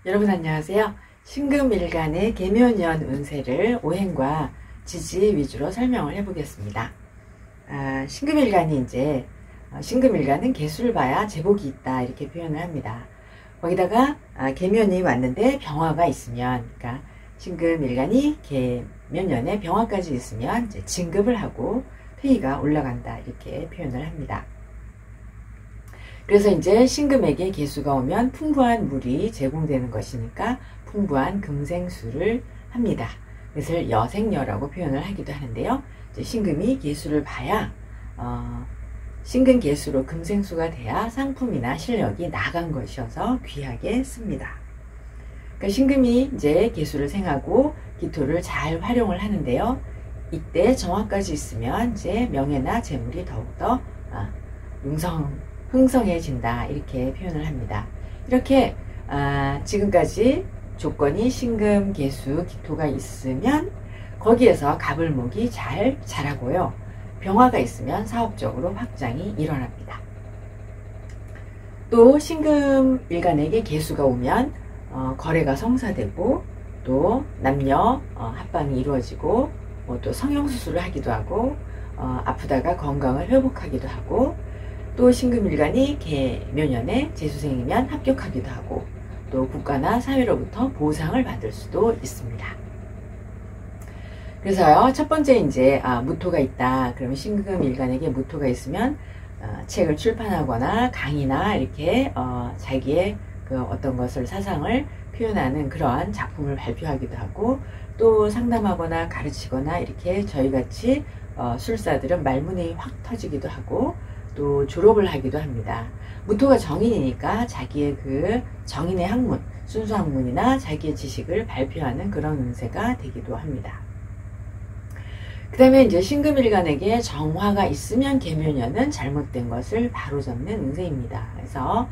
여러분 안녕하세요. 신금일간의 계묘년 운세를 오행과 지지 위주로 설명을 해보겠습니다. 신금일간이 이제 신금일간은 개수를 봐야 제복이 있다 이렇게 표현을 합니다. 거기다가 계묘년이 왔는데 병화가 있으면, 그러니까 신금일간이 계묘년에 병화까지 있으면 이제 진급을 하고 페이가 올라간다 이렇게 표현을 합니다. 그래서 이제 신금에게 개수가 오면 풍부한 물이 제공되는 것이니까 풍부한 금생수를 합니다. 그래서 여생여라고 표현을 하기도 하는데요. 이제 신금이 개수를 봐야 신금 개수로 금생수가 돼야 상품이나 실력이 나간 것이어서 귀하게 씁니다. 그러니까 신금이 이제 개수를 생하고 기토를 잘 활용을 하는데요. 이때 정화까지 있으면 이제 명예나 재물이 더욱더 흥성해진다 이렇게 표현을 합니다. 이렇게 지금까지 조건이 신금, 개수, 기토가 있으면 거기에서 갑을목이 잘 자라고요. 병화가 있으면 사업적으로 확장이 일어납니다. 또 신금 일간에게 개수가 오면 거래가 성사되고 또 남녀 합방이 이루어지고 또 성형수술을 하기도 하고 아프다가 건강을 회복하기도 하고 또 신금일간이 계묘년에 재수생이면 합격하기도 하고 또 국가나 사회로부터 보상을 받을 수도 있습니다. 그래서요, 첫 번째 이제 무토가 있다. 그러면 신금일간에게 무토가 있으면 책을 출판하거나 강의나 이렇게 자기의 그 어떤 것을 사상을 표현하는 그러한 작품을 발표하기도 하고 또 상담하거나 가르치거나 이렇게 저희같이 술사들은 말문이 확 터지기도 하고 또 졸업을 하기도 합니다. 무토가 정인이니까 자기의 그 정인의 학문, 순수 학문이나 자기의 지식을 발표하는 그런 운세가 되기도 합니다. 그 다음에 이제 신금일간에게 정화가 있으면 계묘년은 잘못된 것을 바로잡는 운세입니다. 그래서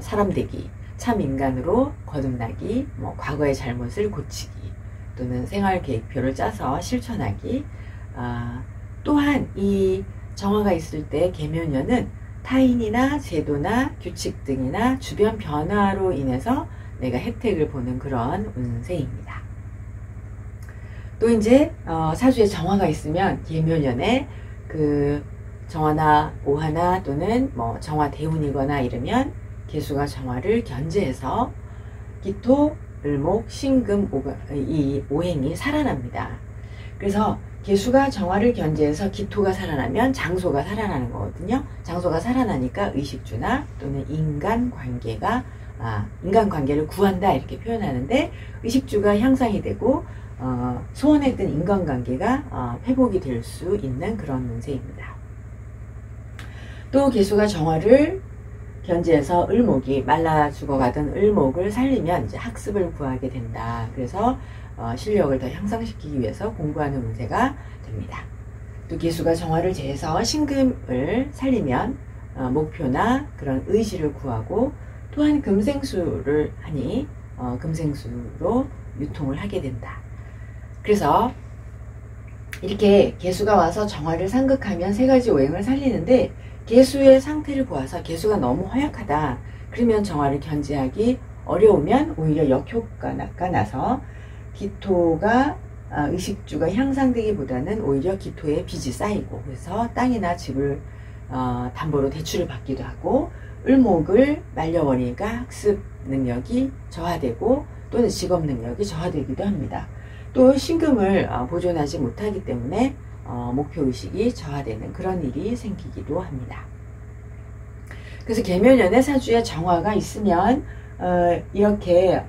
사람 되기, 참 인간으로 거듭나기, 과거의 잘못을 고치기, 또는 생활 계획표를 짜서 실천하기, 또한 이 정화가 있을 때 계묘년은 타인이나 제도나 규칙 등이나 주변 변화로 인해서 내가 혜택을 보는 그런 운세입니다. 또 이제 사주에 정화가 있으면 계묘년에 그 정화나 오화나 또는 정화 대운이거나 이러면 개수가 정화를 견제해서 기토, 을목, 신금, 이 오행이 살아납니다. 그래서 개수가 정화를 견제해서 기토가 살아나면 장소가 살아나는 거거든요. 장소가 살아나니까 의식주나 또는 인간관계를 구한다 이렇게 표현하는데 의식주가 향상이 되고 소원했던 인간관계가 회복이 될 수 있는 그런 운세입니다. 또 개수가 정화를 견제해서 을목이 말라 죽어가던 을목을 살리면 이제 학습을 구하게 된다. 그래서 실력을 더 향상시키기 위해서 공부하는 운세가 됩니다. 또 개수가 정화를 제해서 신금을 살리면 목표나 그런 의지를 구하고 또한 금생수를 하니 금생수로 유통을 하게 된다. 그래서 이렇게 개수가 와서 정화를 상극하면 세 가지 오행을 살리는데 개수의 상태를 보아서 개수가 너무 허약하다. 그러면 정화를 견제하기 어려우면 오히려 역효과가 나서 기토가 의식주가 향상되기보다는 오히려 기토에 빚이 쌓이고 그래서 땅이나 집을 담보로 대출을 받기도 하고 을목을 말려버리니까 학습 능력이 저하되고 또는 직업 능력이 저하되기도 합니다. 또 신금을 보존하지 못하기 때문에 목표의식이 저하되는 그런 일이 생기기도 합니다. 그래서 계묘년에 사주에 정화가 있으면 이렇게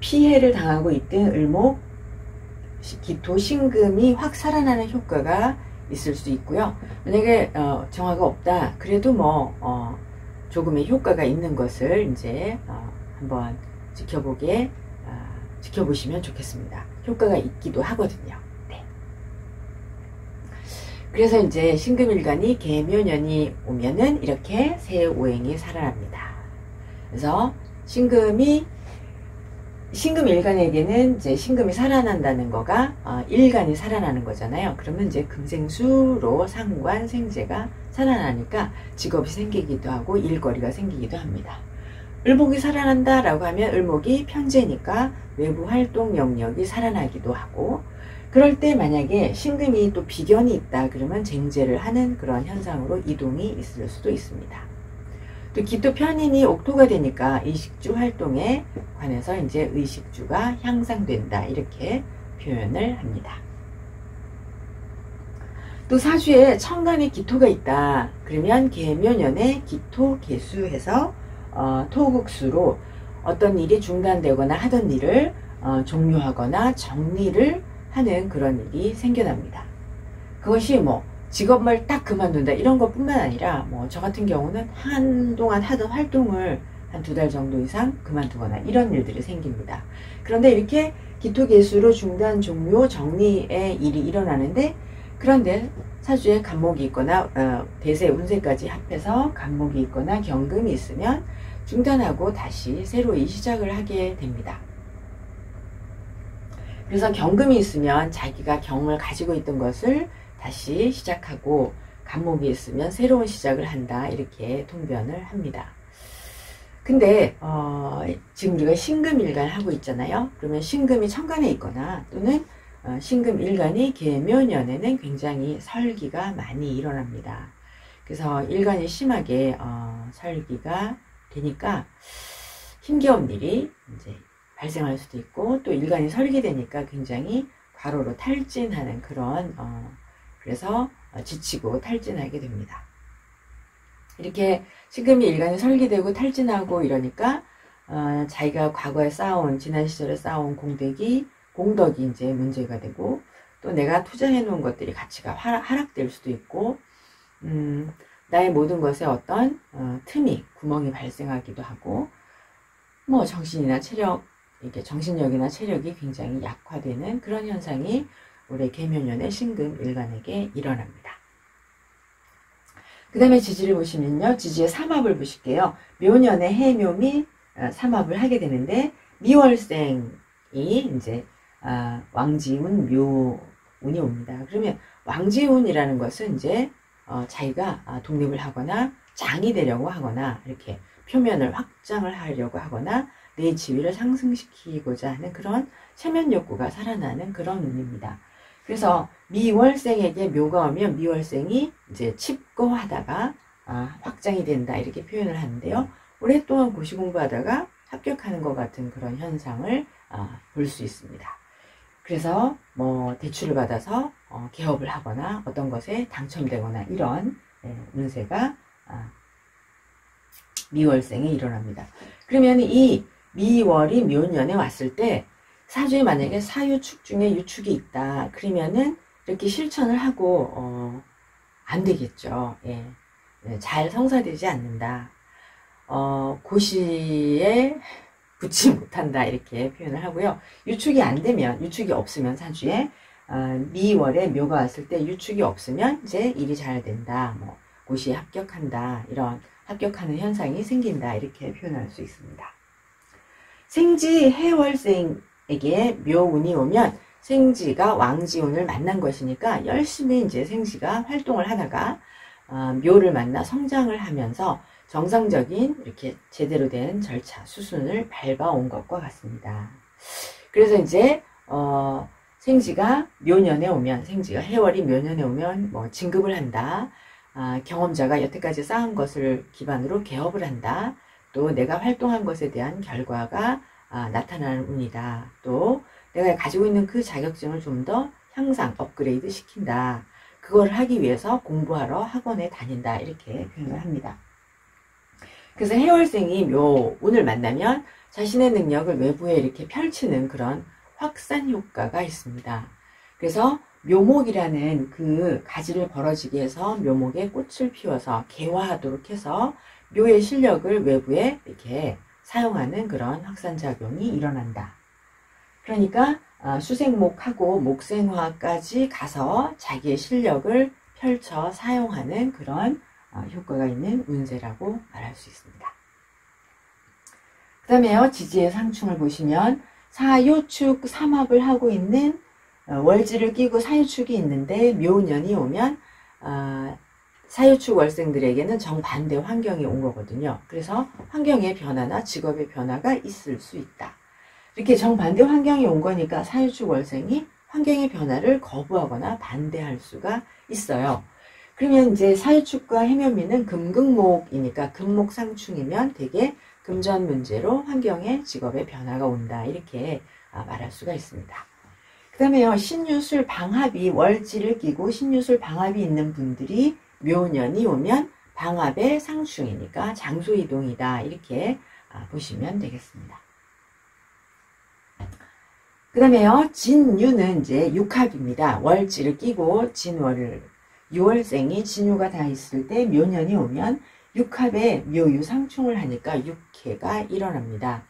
피해를 당하고 있던 을목, 기토, 신금이 확 살아나는 효과가 있을 수 있고요. 만약에 정화가 없다 그래도 조금의 효과가 있는 것을 이제 한번 지켜보시면 좋겠습니다. 효과가 있기도 하거든요. 네. 그래서 이제 신금일간이 계묘년이 오면은 이렇게 새 오행이 살아납니다. 그래서 신금일간에게는 이제 신금이 살아난다는 거가 일간이 살아나는 거잖아요. 그러면 이제 금생수로 상관, 생재가 살아나니까 직업이 생기기도 하고 일거리가 생기기도 합니다. 을목이 살아난다 라고 하면 을목이 편재니까 외부 활동 영역이 살아나기도 하고, 그럴 때 만약에 신금이 또 비견이 있다 그러면 쟁제를 하는 그런 현상으로 이동이 있을 수도 있습니다. 또 기토 편인이 옥토가 되니까 의식주 활동에 관해서 이제 의식주가 향상된다 이렇게 표현을 합니다. 또 사주에 천간에 기토가 있다 그러면 계묘년에 기토 계수해서 토국수로 어떤 일이 중단되거나 하던 일을 종료하거나 정리를 하는 그런 일이 생겨납니다. 그것이 뭐 직업을 딱 그만둔다 이런 것뿐만 아니라 뭐 저 같은 경우는 한동안 하던 활동을 한 2달 정도 이상 그만두거나 이런 일들이 생깁니다. 그런데 이렇게 기토계수로 중단, 종료, 정리의 일이 일어나는데, 그런데 사주에 간목이 있거나 대세, 운세까지 합해서 간목이 있거나 경금이 있으면 중단하고 다시 새로이 시작을 하게 됩니다. 그래서 경금이 있으면 자기가 경을 가지고 있던 것을 다시 시작하고, 간목이 있으면 새로운 시작을 한다 이렇게 통변을 합니다. 근데 지금 우리가 신금일간을 하고 있잖아요. 그러면 신금이 천간에 있거나 또는 신금일간이 계묘년에는 굉장히 설기가 많이 일어납니다. 그래서 일간이 심하게 설기가 되니까 힘겨운 일이 이제 발생할 수도 있고, 또 일간이 설기되니까 굉장히 과로로 탈진하는 그런 그래서 지치고 탈진하게 됩니다. 이렇게 신금이 일간이 설기되고 탈진하고 이러니까 자기가 과거에 쌓아온, 지난 시절에 쌓아온 공덕이 이제 문제가 되고, 또 내가 투자해 놓은 것들이 가치가 하락될 수도 있고, 나의 모든 것에 어떤 틈이, 구멍이 발생하기도 하고, 뭐 정신이나 체력, 이렇게 정신력이나 체력이 굉장히 약화되는 그런 현상이 올해 계묘년의 신금일간에게 일어납니다. 그 다음에 지지를 보시면요. 지지의 삼합을 보실게요. 묘년에 해묘미 삼합을 하게 되는데, 미월생이 이제 왕지운 묘운이 옵니다. 그러면 왕지운이라는 것은 이제 자기가 독립을 하거나 장이 되려고 하거나 이렇게 표면을 확장을 하려고 하거나 내 지위를 상승시키고자 하는 그런 체면 욕구가 살아나는 그런 운입니다. 그래서 미월생에게 묘가 오면 미월생이 이제 칩거하다가 확장이 된다 이렇게 표현을 하는데요. 오랫동안 고시 공부하다가 합격하는 것 같은 그런 현상을 볼 수 있습니다. 그래서 뭐 대출을 받아서 개업을 하거나 어떤 것에 당첨되거나 이런 운세가 미월생에 일어납니다. 그러면 이 미월이 묘년에 왔을 때 사주에 만약에 사유축 중에 유축이 있다 그러면은 이렇게 실천을 하고 안 되겠죠. 예. 잘 성사되지 않는다. 고시에 붙지 못한다 이렇게 표현을 하고요. 유축이 안 되면, 유축이 없으면 사주에 미월에 묘가 왔을 때 유축이 없으면 이제 일이 잘 된다, 뭐 고시에 합격한다, 이런 합격하는 현상이 생긴다 이렇게 표현할 수 있습니다. 생지 해월생에게 묘운이 오면 생지가 왕지운을 만난 것이니까 열심히 이제 생지가 활동을 하다가 묘를 만나 성장을 하면서 정상적인 이렇게 제대로 된 절차, 수순을 밟아온 것과 같습니다. 그래서 이제 생지가 묘년에 오면, 생지가 해월이 묘년에 오면 뭐 진급을 한다, 경험자가 여태까지 쌓은 것을 기반으로 개업을 한다, 또 내가 활동한 것에 대한 결과가 나타나는 운이다, 또 내가 가지고 있는 그 자격증을 좀 더 향상, 업그레이드 시킨다, 그걸 하기 위해서 공부하러 학원에 다닌다 이렇게 표현을 합니다. 그래서 해월생이 묘운을 만나면 자신의 능력을 외부에 이렇게 펼치는 그런 확산 효과가 있습니다. 그래서 묘목이라는 그 가지를 벌어지게 해서 묘목에 꽃을 피워서 개화하도록 해서 묘의 실력을 외부에 이렇게 사용하는 그런 확산작용이 일어난다. 그러니까 수생목하고 목생화까지 가서 자기의 실력을 펼쳐 사용하는 그런 효과가 있는 운세라고 말할 수 있습니다. 그 다음에요, 지지의 상충을 보시면 사유축 삼합을 하고 있는 월지를 끼고 사유축이 있는데 묘년이 오면 사유축 월생들에게는 정반대 환경이 온 거거든요. 그래서 환경의 변화나 직업의 변화가 있을 수 있다. 이렇게 정반대 환경이 온 거니까 사유축 월생이 환경의 변화를 거부하거나 반대할 수가 있어요. 그러면 이제 사유축과 해면미는 금극목이니까 금목상충이면 되게 금전 문제로 환경의 직업의 변화가 온다. 이렇게 말할 수가 있습니다. 그 다음에요. 신유술 방합이 월지를 끼고 신유술 방합이 있는 분들이 묘년이 오면 방합의 상충이니까 장소 이동이다. 이렇게 보시면 되겠습니다. 그 다음에요. 진유는 이제 육합입니다. 월지를 끼고 진월을, 유월생이 진유가 다 있을 때 묘년이 오면 육합에 묘유 상충을 하니까 육해가 일어납니다.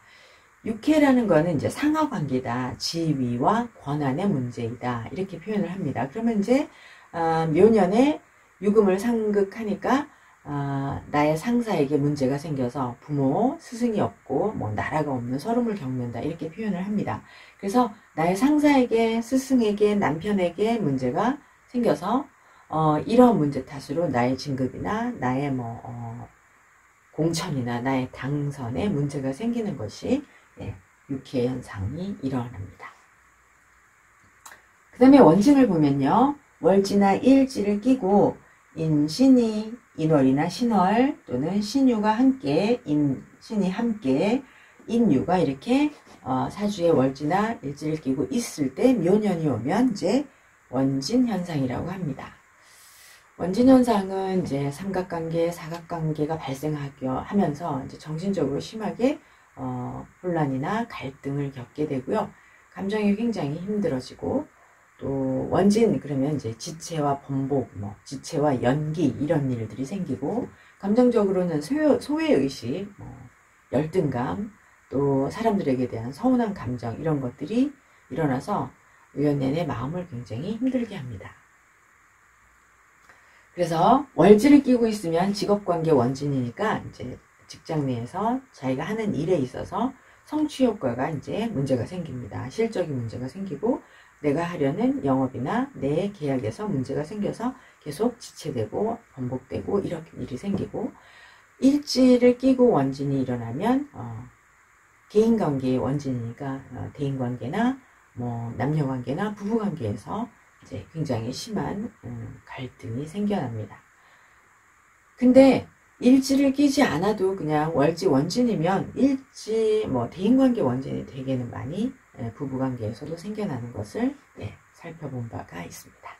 육해라는 거는 이제 상하관계다. 지위와 권한의 문제이다. 이렇게 표현을 합니다. 그러면 이제 묘년에 유금을 상극하니까 나의 상사에게 문제가 생겨서 부모, 스승이 없고 뭐 나라가 없는 서름을 겪는다. 이렇게 표현을 합니다. 그래서 나의 상사에게, 스승에게, 남편에게 문제가 생겨서 이러한 문제 탓으로 나의 진급이나 나의 공천이나 나의 당선에 문제가 생기는 것이 육해 현상이 일어납니다. 그 다음에 원징을 보면요. 월지나 일지를 끼고 인신이 인월이나 신월 또는 신유가 함께 인신이 함께 인유가 이렇게 사주에 월지나 일지를 끼고 있을 때 묘년이 오면 이제 원진 현상이라고 합니다. 원진 현상은 이제 삼각관계, 사각관계가 발생하면서 이제 정신적으로 심하게 혼란이나 갈등을 겪게 되고요. 감정이 굉장히 힘들어지고 또 원진 그러면 이제 지체와 번복, 지체와 연기 이런 일들이 생기고 감정적으로는 소외의식, 열등감, 또 사람들에게 대한 서운한 감정 이런 것들이 일어나서 1년 내내 마음을 굉장히 힘들게 합니다. 그래서 월지를 끼고 있으면 직업관계 원진이니까 이제 직장 내에서 자기가 하는 일에 있어서 성취 효과가 이제 문제가 생깁니다. 실적인 문제가 생기고 내가 하려는 영업이나 내 계약에서 문제가 생겨서 계속 지체되고 번복되고 이렇게 일이 생기고 일지를 끼고 원진이 일어나면 개인관계의 원진이니까 대인관계나 남녀관계나 부부관계에서 이제 굉장히 심한 갈등이 생겨납니다. 근데 일지를 끼지 않아도 그냥 월지 원진이면 일지 대인관계 원진이 되게는 많이 부부관계에서도 생겨나는 것을 살펴본 바가 있습니다.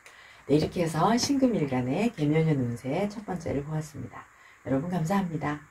이렇게 해서 신금일간의 개묘년 운세 첫 번째를 보았습니다. 여러분 감사합니다.